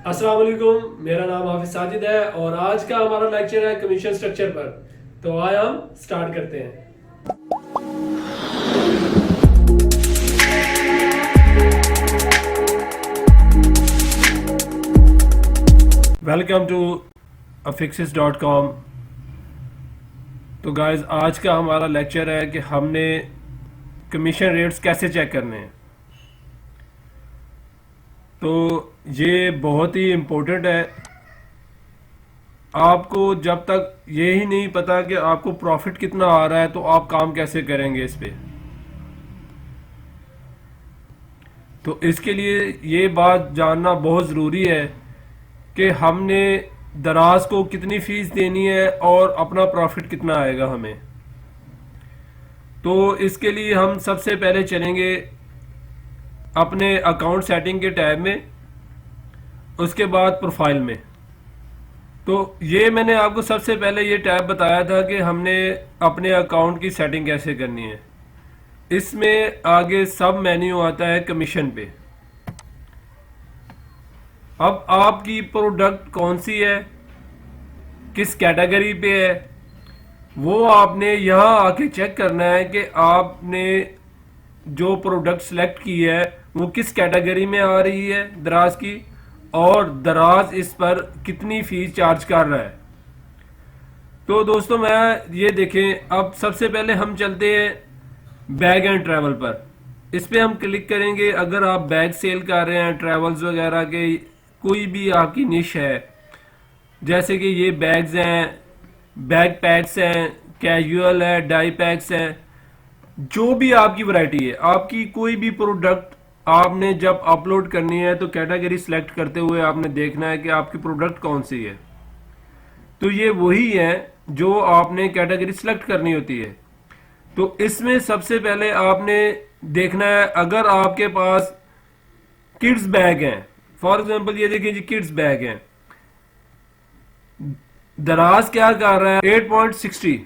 अस्सलाम वालेकुम, मेरा नाम हाफिज साजिद है और आज का हमारा लेक्चर है कमीशन स्ट्रक्चर पर। तो आए हम स्टार्ट करते हैं। Welcome to affixes.com। तो गाइस, आज का हमारा लेक्चर है कि हमने कमीशन रेट्स कैसे चेक करने हैं। तो ये बहुत ही इम्पोर्टेंट है। आपको जब तक ये ही नहीं पता कि आपको प्रॉफिट कितना आ रहा है तो आप काम कैसे करेंगे इस पे। तो इसके लिए ये बात जानना बहुत ज़रूरी है कि हमने दराज को कितनी फ़ीस देनी है और अपना प्रॉफिट कितना आएगा हमें। तो इसके लिए हम सबसे पहले चलेंगे अपने अकाउंट सेटिंग के टैब में, उसके बाद प्रोफाइल में। तो ये मैंने आपको सबसे पहले ये टैब बताया था कि हमने अपने अकाउंट की सेटिंग कैसे करनी है। इसमें आगे सब मेन्यू आता है कमीशन पे। अब आपकी प्रोडक्ट कौन सी है, किस कैटेगरी पे है, वो आपने यहाँ आके चेक करना है कि आपने जो प्रोडक्ट सेलेक्ट की है वो किस कैटेगरी में आ रही है दराज की, और दराज इस पर कितनी फीस चार्ज कर रहा है। तो दोस्तों, मैं ये देखें, अब सबसे पहले हम चलते हैं बैग एंड ट्रैवल पर। इस पे हम क्लिक करेंगे। अगर आप बैग सेल कर रहे हैं, ट्रैवल्स वगैरह के, कोई भी आपकी निश है, जैसे कि ये बैग्स हैं, बैग पैक्स हैं, कैजुअल है, डाई पैक्स हैं, जो भी आपकी वैरायटी है, आपकी कोई भी प्रोडक्ट आपने जब अपलोड करनी है तो कैटेगरी सिलेक्ट करते हुए आपने देखना है कि आपकी प्रोडक्ट कौन सी है। तो ये वही है जो आपने कैटेगरी सिलेक्ट करनी होती है। तो इसमें सबसे पहले आपने देखना है, अगर आपके पास किड्स बैग हैं, फॉर एग्जांपल ये देखिए जी, किड्स बैग हैं, दराज क्या कर रहा है 8.60,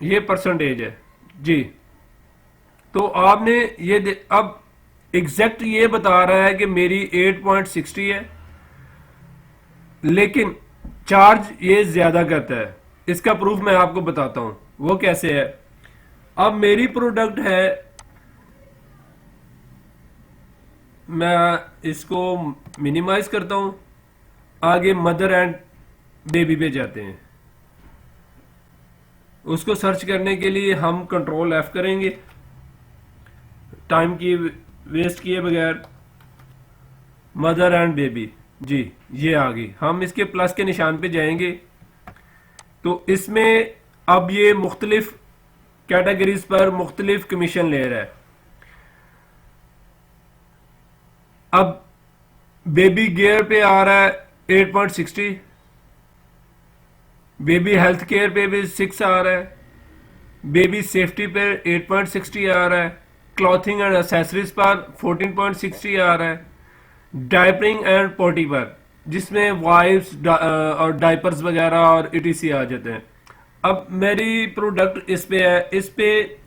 ये परसेंटेज है जी। तो आपने ये अब एग्जैक्ट ये बता रहा है कि मेरी 8.60 है, लेकिन चार्ज ये ज्यादा करता है। इसका प्रूफ मैं आपको बताता हूं वो कैसे है। अब मेरी प्रोडक्ट है, मैं इसको मिनिमाइज करता हूं, आगे मदर एंड बेबी पे जाते हैं। उसको सर्च करने के लिए हम कंट्रोल F करेंगे, टाइम की वेस्ट किए बगैर। मदर एंड बेबी जी, ये आ गई। हम इसके प्लस के निशान पे जाएंगे तो इसमें अब ये मुख्तलिफ कैटेगरीज पर मुख्तलिफ कमीशन ले रहा है। अब बेबी गियर पे आ रहा है 8.60, बेबी हेल्थ केयर पे भी 6 आ रहा है, बेबी सेफ्टी पे 8.60 आ रहा है, क्लॉथिंग एंड एसेसरीज पर 14.60 आ रहा है, डायपरिंग एंड पोटी पर, जिसमें वाइप्स और डायपर्स वगैरह और ईटीसी आ जाते हैं। अब मेरी प्रोडक्ट इस पे है, इस पे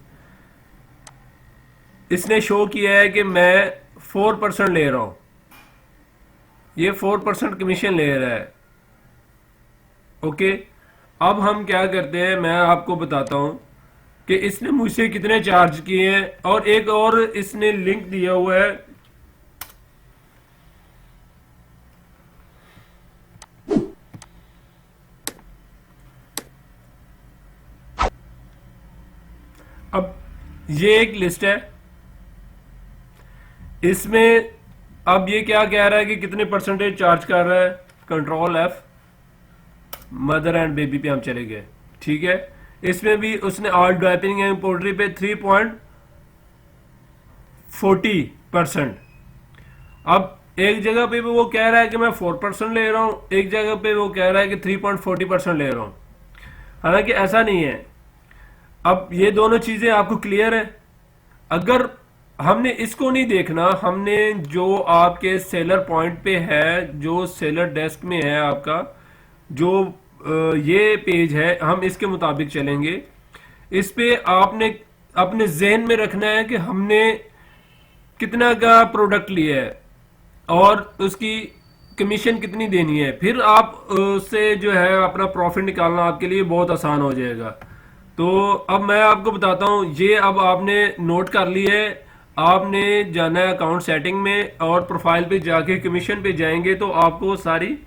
इसने शो किया है कि मैं 4% ले रहा हूं। ये 4% कमीशन ले रहा है। ओके, अब हम क्या करते हैं, मैं आपको बताता हूं कि इसने मुझसे कितने चार्ज किए हैं, और एक और इसने लिंक दिया हुआ है। अब ये एक लिस्ट है, इसमें अब ये क्या कह रहा है कि कितने परसेंटेज चार्ज कर रहा है। Control F, mother and baby पे हम चले गए, ठीक है। इसमें भी उसने ऑल ड्राइपिंग एंड पोल्ट्री पे 3.40%। अब एक जगह पे भी वो कह रहा है कि मैं 4% ले रहा हूं, एक जगह पे वो कह रहा है कि 3.40% ले रहा हूं। हालांकि ऐसा नहीं है। अब ये दोनों चीजें आपको क्लियर है। अगर हमने इसको नहीं देखना, हमने जो आपके सेलर पॉइंट पे है, जो सेलर डेस्क में है आपका, जो ये पेज है, हम इसके मुताबिक चलेंगे। इस पे आपने अपने जहन में रखना है कि हमने कितना का प्रोडक्ट लिया है और उसकी कमीशन कितनी देनी है, फिर आप उससे जो है अपना प्रॉफिट निकालना आपके लिए बहुत आसान हो जाएगा। तो अब मैं आपको बताता हूँ, ये अब आपने नोट कर लिया है। आपने जाना है अकाउंट सेटिंग में और प्रोफाइल पे जाके कमीशन पे जाएंगे तो आपको सारी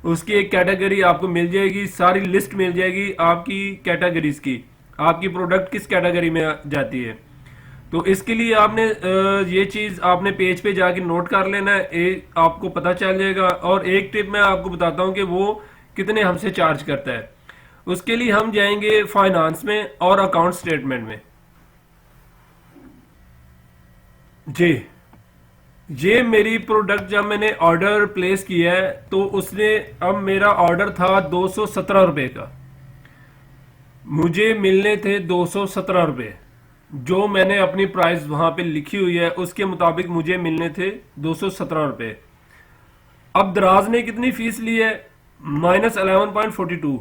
उसकी एक कैटेगरी आपको मिल जाएगी, सारी लिस्ट मिल जाएगी आपकी कैटेगरीज की, आपकी प्रोडक्ट किस कैटेगरी में जाती है। तो इसके लिए आपने ये चीज़ आपने पेज पे जाके नोट कर लेना है, आपको पता चल जाएगा। और एक टिप मैं आपको बताता हूँ कि वो कितने हमसे चार्ज करता है। उसके लिए हम जाएंगे फाइनेंस में और अकाउंट स्टेटमेंट में। जी, ये मेरी प्रोडक्ट जब मैंने ऑर्डर प्लेस किया है तो उसने, अब मेरा ऑर्डर था 217 रुपये का, मुझे मिलने थे 217 रुपये। जो मैंने अपनी प्राइस वहां पे लिखी हुई है उसके मुताबिक मुझे मिलने थे 217 रुपये। अब दराज ने कितनी फीस ली है, -11.42,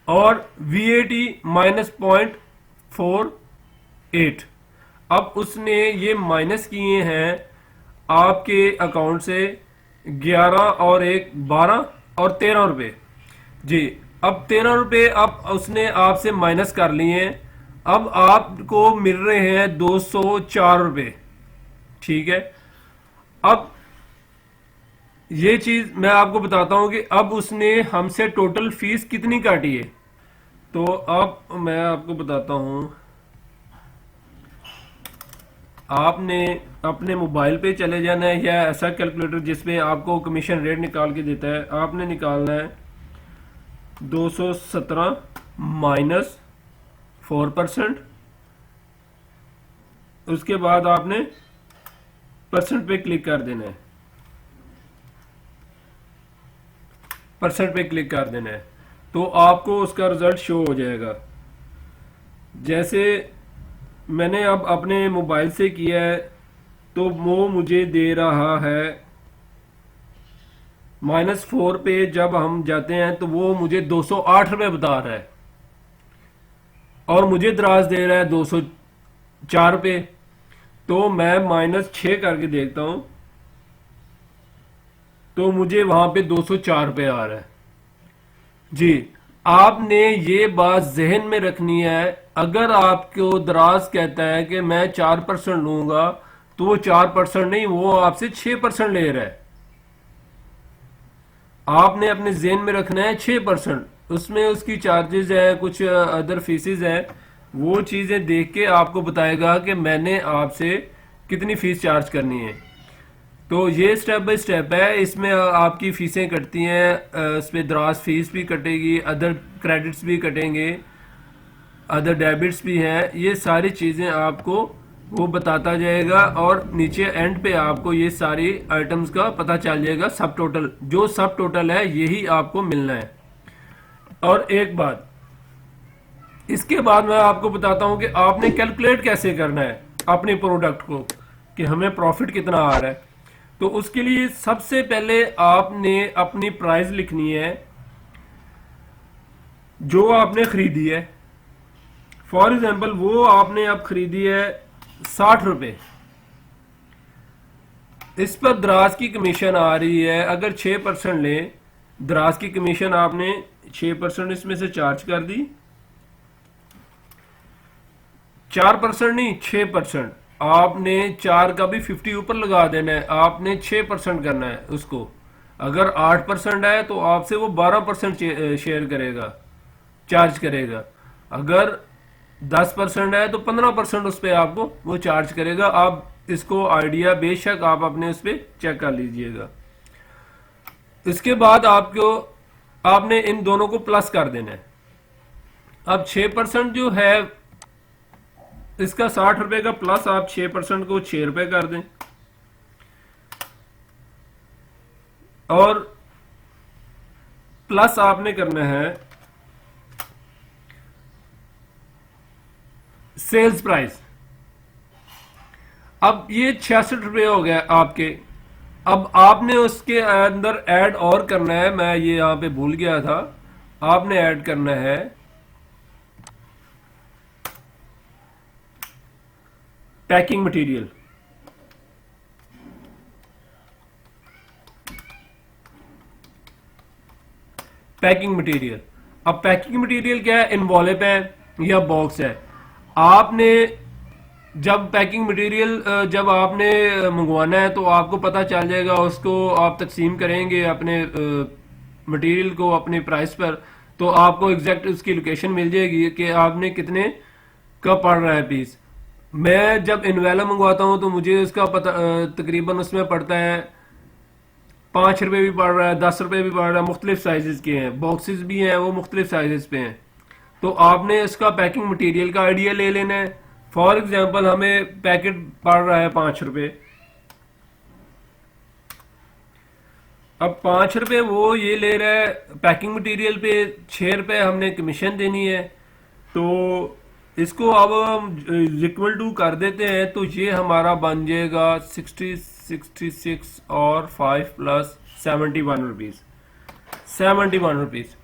और VAT -0.48। अब उसने ये माइनस किए हैं आपके अकाउंट से 11 और 1 12 और 13 रुपये। जी, अब 13 रुपये अब उसने आपसे माइनस कर लिए हैं। अब आपको मिल रहे हैं 204 रुपये। ठीक है, अब ये चीज मैं आपको बताता हूं कि अब उसने हमसे टोटल फीस कितनी काटी है। तो अब मैं आपको बताता हूं, आपने अपने मोबाइल पे चले जाना है या ऐसा कैलकुलेटर जिसमें आपको कमीशन रेट निकाल के देता है, आपने निकालना है 217 माइनस 4%। उसके बाद आपने परसेंट पे क्लिक कर देना है, परसेंट पे क्लिक कर देना है, तो आपको उसका रिजल्ट शो हो जाएगा। जैसे मैंने अब अपने मोबाइल से किया है तो वो मुझे दे रहा है -4 पे। जब हम जाते हैं तो वो मुझे 208 रुपये बता रहा है और मुझे दराज दे रहा है 204 रुपये। तो मैं -6 करके देखता हूं तो मुझे वहां पे 204 रुपये आ रहा है। जी, आपने ये बात जहन में रखनी है। अगर आपको दराज कहता है कि मैं 4% लूंगा तो वो 4% नहीं, वो आपसे 6% ले रहा है। आपने अपने जेन में रखना है 6%। उसमें उसकी चार्जेस है, कुछ अदर फीसेस है, वो चीजें देख के आपको बताएगा कि मैंने आपसे कितनी फीस चार्ज करनी है। तो ये स्टेप बाय स्टेप है, इसमें आपकी फीसें कटती हैं, इस पे दराज फीस भी कटेगी, अदर क्रेडिट्स भी कटेंगे, अदर डेबिट्स भी हैं। ये सारी चीज़ें आपको वो बताता जाएगा और नीचे एंड पे आपको ये सारी आइटम्स का पता चल जाएगा। सब टोटल, जो सब टोटल है यही आपको मिलना है। और एक बात, इसके बाद मैं आपको बताता हूं कि आपने कैलकुलेट कैसे करना है अपने प्रोडक्ट को कि हमें प्रॉफिट कितना आ रहा है। तो उसके लिए सबसे पहले आपने अपनी प्राइस लिखनी है जो आपने खरीदी है। फॉर एग्जाम्पल वो आपने अब खरीदी है 60 रुपये, इस पर दराज की कमीशन आ रही है, अगर 6% ले, दराज की कमीशन आपने 6% इसमें से चार्ज कर दी। 4% नहीं, 6%। आपने 4 का भी 50 ऊपर लगा देना है, आपने 6% करना है उसको। अगर 8% है तो आपसे वो 12% शेयर करेगा, चार्ज करेगा। अगर 10% है तो 15% उस पर आपको वो चार्ज करेगा। आप इसको आइडिया बेशक आप अपने उस पर चेक कर लीजिएगा। इसके बाद आपको, आपने इन दोनों को प्लस कर देना है। अब 6% जो है इसका 60 रुपए का, प्लस आप 6% को 6 रुपए कर दें और प्लस आपने करना है सेल्स प्राइस। अब ये 66 रुपये हो गया आपके। अब आपने उसके अंदर ऐड और करना है, मैं ये यहां पे भूल गया था, आपने ऐड करना है पैकिंग मटेरियल। Packing material. अब पैकिंग मटेरियल क्या है, इनवॉल्व है या बॉक्स है। आपने जब पैकिंग मटेरियल जब आपने मंगवाना है तो आपको पता चल जाएगा, उसको आप तकसीम करेंगे अपने मटेरियल को अपने प्राइस पर, तो आपको एग्जैक्ट उसकी लोकेशन मिल जाएगी कि आपने कितने का पड़ रहा है पीस। मैं जब इनवेला मंगवाता हूँ तो मुझे उसका पता तकरीबन उसमें पड़ता है 5 रुपये भी पड़ रहा है, 10 रुपये भी पड़ रहा है, मुख्तलिफ साइजेस के हैं, बॉक्सेस भी हैं वो मुख्तलिफ साइजेस पे हैं। तो आपने इसका पैकिंग मटेरियल का आइडिया ले लेना है। फॉर एग्जांपल हमें पैकेट पड़ रहा है 5 रुपये। अब 5 रुपये वो ये ले रहा है पैकिंग मटेरियल पे, 6 रुपये हमने कमीशन देनी है। तो इसको अब हम इक्वल टू कर देते हैं, तो ये हमारा बन जाएगा 66 और 5 प्लस 71 रुपीज़, 71 रुपीज़।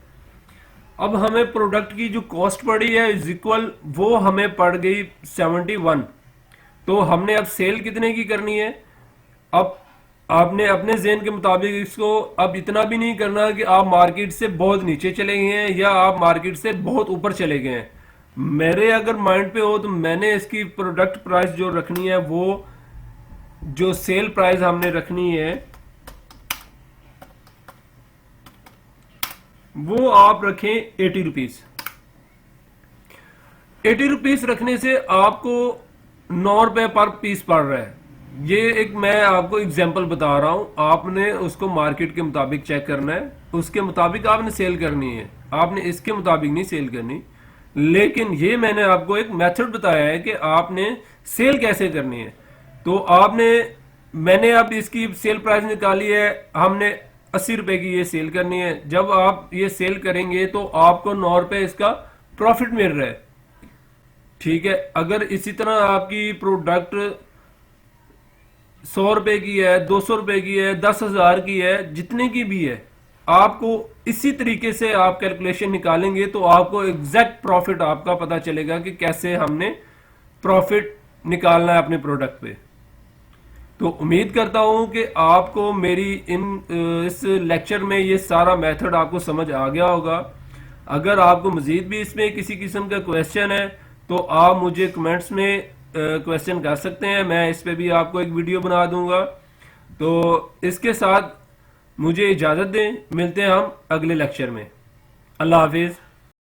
अब हमें प्रोडक्ट की जो कॉस्ट पड़ी है इज इक्वल, वो हमें पड़ गई 71। तो हमने अब सेल कितने की करनी है। अब आपने अपने ज़हन के मुताबिक इसको अब इतना भी नहीं करना कि आप मार्केट से बहुत नीचे चले गए हैं या आप मार्केट से बहुत ऊपर चले गए हैं। मेरे अगर माइंड पे हो तो मैंने इसकी प्रोडक्ट प्राइस जो रखनी है, वो जो सेल प्राइस हमने रखनी है वो आप रखें 80 रुपीज। 80 रुपीज रखने से आपको 9 रुपए पर पीस पड़ रहा है। ये एक मैं आपको एग्जांपल बता रहा हूं, आपने उसको मार्केट के मुताबिक चेक करना है, उसके मुताबिक आपने सेल करनी है, आपने इसके मुताबिक नहीं सेल करनी। लेकिन ये मैंने आपको एक मेथड बताया है कि आपने सेल कैसे करनी है। तो मैंने अब इसकी सेल प्राइस निकाली है, हमने 80 रुपए की ये सेल करनी है। जब आप ये सेल करेंगे तो आपको 9 रुपए इसका प्रॉफिट मिल रहा है, ठीक है। अगर इसी तरह आपकी प्रोडक्ट 100 रुपए की है, 200 रुपए की है, 10,000 की है, जितने की भी है, आपको इसी तरीके से आप कैलकुलेशन निकालेंगे तो आपको एग्जैक्ट प्रॉफिट आपका पता चलेगा कि कैसे हमने प्रॉफिट निकालना है अपने प्रोडक्ट पे। तो उम्मीद करता हूं कि आपको मेरी इस लेक्चर में ये सारा मेथड आपको समझ आ गया होगा। अगर आपको मजीद भी इसमें किसी किस्म का क्वेश्चन है तो आप मुझे कमेंट्स में क्वेश्चन कर सकते हैं, मैं इस पे भी आपको एक वीडियो बना दूंगा। तो इसके साथ मुझे इजाज़त दें, मिलते हैं हम अगले लेक्चर में। अल्लाह हाफिज़।